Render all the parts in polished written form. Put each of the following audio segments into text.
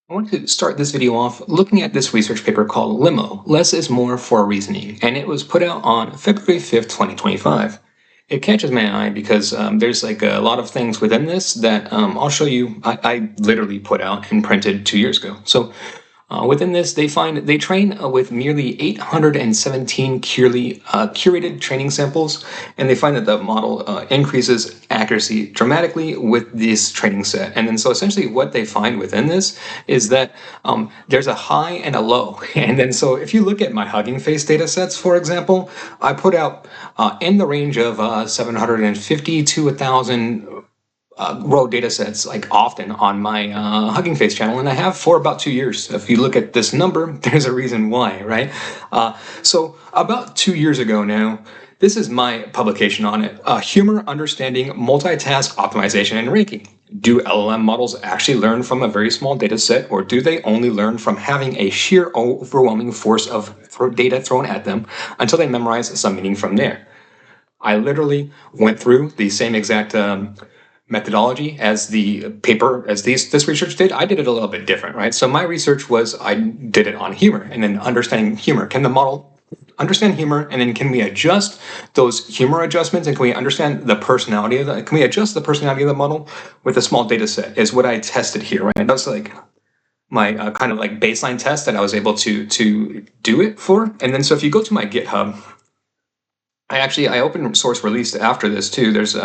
I want to start this video off looking at this research paper called Limo Less is More for Reasoning, and it was put out on February 5th, 2025. It catches my eye because there's like a lot of things within this that I'll show you. I literally put out and printed 2 years ago. So within this, they train with nearly 817 curated training samples, and they find that the model increases accuracy dramatically with this training set. And then so essentially what they find within this is that there's a high and a low. And then so if you look at my Hugging Face datasets, for example, I put out in the range of 750 to 1,000 row data sets like often on my Hugging Face channel, and I have for about 2 years. If you look at this number, there's a reason why, right? So about 2 years ago now, this is my publication on it. Humor Understanding Multitask Optimization and Ranking. Do LLM models actually learn from a very small data set, or do they only learn from having a sheer overwhelming force of data thrown at them until they memorize some meaning from there? I literally went through the same exact methodology as the paper, as this research did. I did it a little bit different, right? So my research was, I did it on humor and then understanding humor. Can the model understand humor, and then can we adjust those humor adjustments, and can we understand the personality of can we adjust the personality of the model with a small data set, is what I tested here, right? That's like my kind of like baseline test that I was able to do it for. And then so if you go to my GitHub, I open source released after this too. There's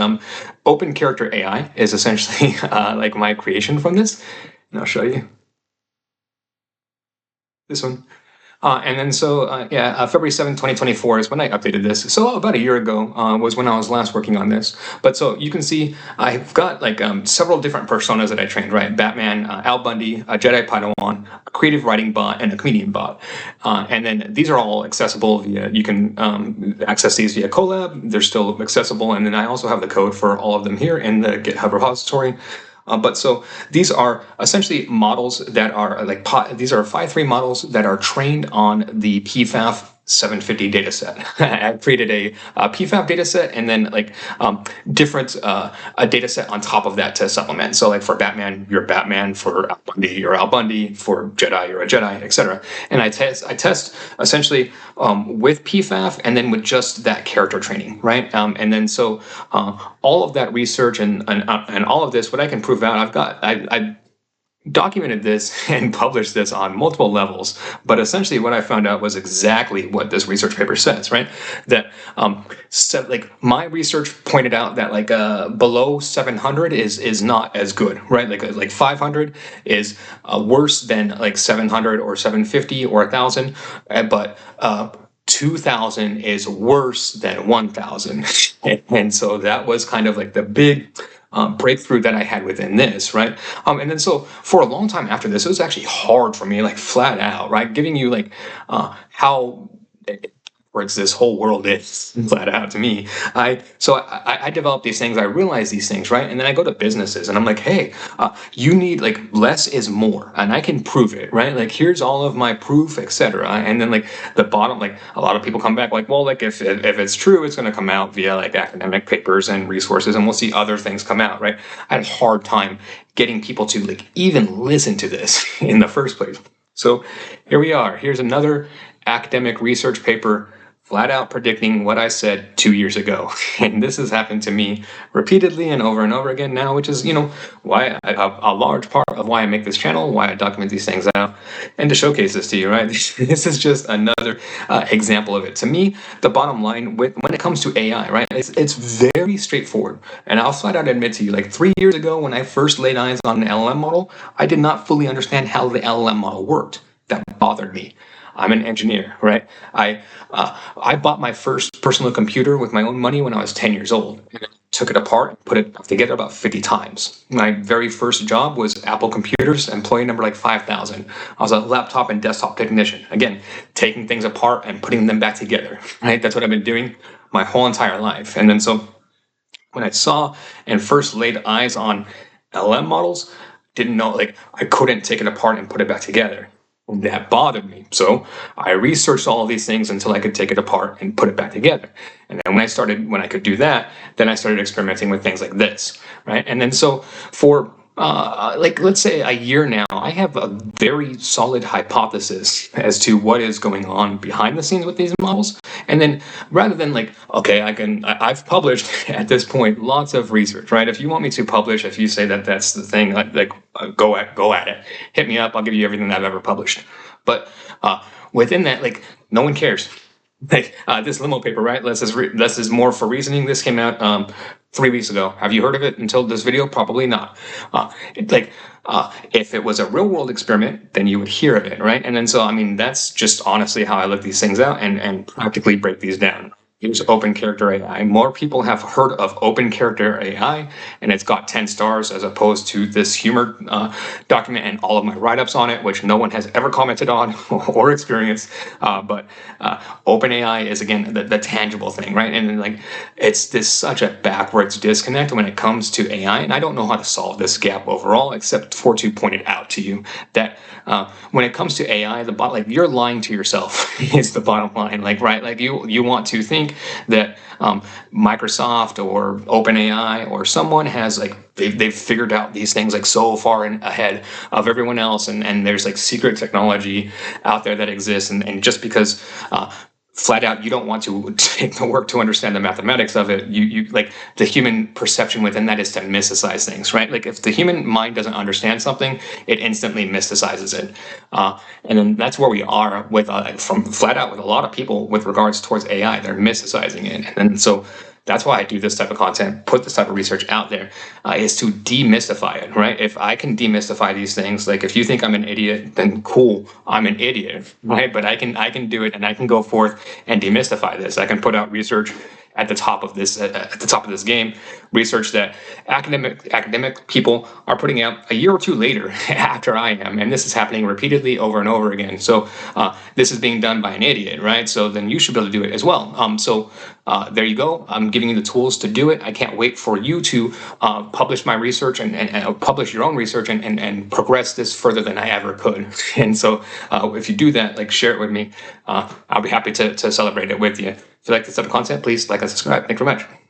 Open Character AI is essentially like my creation from this, and I'll show you this one. And then so, February 7th, 2024 is when I updated this. So about a year ago was when I was last working on this. But so you can see I've got like several different personas that I trained, right? Batman, Al Bundy, a Jedi Padawan, a creative writing bot, and a comedian bot. And then these are all accessible via, you can access these via Colab. They're still accessible. And then I also have the code for all of them here in the GitHub repository. But so these are essentially models that are like, these are Phi-3 models that are trained on the PFAF 750 dataset. I created a PFAF dataset and then like different a dataset on top of that to supplement. So like for Batman, you're Batman. For Al Bundy, you're Al Bundy. For Jedi, you're a Jedi, etc. And I test essentially with PFAF and then with just that character training, right? And then so all of that research and all of this, what I can prove out, I documented this and published this on multiple levels, but essentially what I found out was exactly what this research paper says, right? That like my research pointed out that like below 700 is not as good, right? Like 500 is worse than like 700 or 750 or 1,000, but 2,000 is worse than 1,000. And so that was kind of like the big breakthrough that I had within this, right? And then so for a long time after this, it was actually hard for me, like flat out, right? Giving you like how works this whole world is flat out to me. I developed these things, I realized these things, right? And then I go to businesses and I'm like, hey, you need like less is more, and I can prove it, right? Like here's all of my proof, etc. And then like the bottom, like a lot of people come back like, well, like if it's true, it's going to come out via like academic papers and resources, and we'll see other things come out, right? I had a hard time getting people to like even listen to this in the first place. So here we are. Here's another academic research paper flat out predicting what I said 2 years ago. And this has happened to me repeatedly and over again now, which is, you know, why a large part of why I make this channel, why I document these things out, and to showcase this to you, right? This is just another example of it. To me, the bottom line when it comes to AI, right, it's very straightforward. And I'll flat out admit to you, like 3 years ago when I first laid eyes on an LLM model, I did not fully understand how the LLM model worked. That bothered me. I'm an engineer, right? I bought my first personal computer with my own money when I was 10 years old. And I took it apart and put it together about 50 times. My very first job was Apple Computers, employee number like 5,000. I was a laptop and desktop technician. Again, taking things apart and putting them back together, right? That's what I've been doing my whole entire life. And then so when I saw and first laid eyes on LM models, didn't know, like I couldn't take it apart and put it back together. That bothered me. So I researched all of these things until I could take it apart and put it back together. And then when I could do that, then I started experimenting with things like this, right? And then so for like let's say a year now, I have a very solid hypothesis as to what is going on behind the scenes with these models. And then rather than like, okay, I've published at this point lots of research, right? If you want me to publish, if you say that that's the thing, go at it, hit me up. I'll give you everything that I've ever published. But within that, like, no one cares. Like this limo paper, right? Less is more for reasoning. This came out 3 weeks ago. Have you heard of it until this video? Probably not. If it was a real world experiment, then you would hear of it, right? And then so I mean that's just honestly how I look these things out and practically break these down. Here's open character AI. More people have heard of open character AI, and it's got 10 stars as opposed to this humor document and all of my write-ups on it, which no one has ever commented on or experienced. But open AI is again the tangible thing, right? And like it's such a backwards disconnect when it comes to AI, and I don't know how to solve this gap overall, except for to point it out to you that when it comes to AI, like you're lying to yourself is the bottom line. Like right, like you want to think that Microsoft or OpenAI or someone has like they've figured out these things like so far ahead of everyone else, and there's like secret technology out there that exists, and just because flat out you don't want to take the work to understand the mathematics of it, you like the human perception within that is to mysticize things, right? Like if the human mind doesn't understand something, it instantly mysticizes it, and then that's where we are with from flat out with a lot of people with regards towards AI. They're mysticizing it, and so that's why I do this type of content, put this type of research out there, is to demystify it, right? If I can demystify these things, like if you think I'm an idiot, then cool, I'm an idiot, right? But I can do it, and I can go forth and demystify this. I can put out research at the top of this game, research that academic people are putting out a year or two later after I am, and this is happening repeatedly over and over again. So this is being done by an idiot, right? So then you should be able to do it as well. There you go. I'm giving you the tools to do it. I can't wait for you to publish my research and publish your own research and progress this further than I ever could. And so if you do that, like share it with me, I'll be happy to celebrate it with you. If you like this type of content, please like and subscribe. Thank you very much.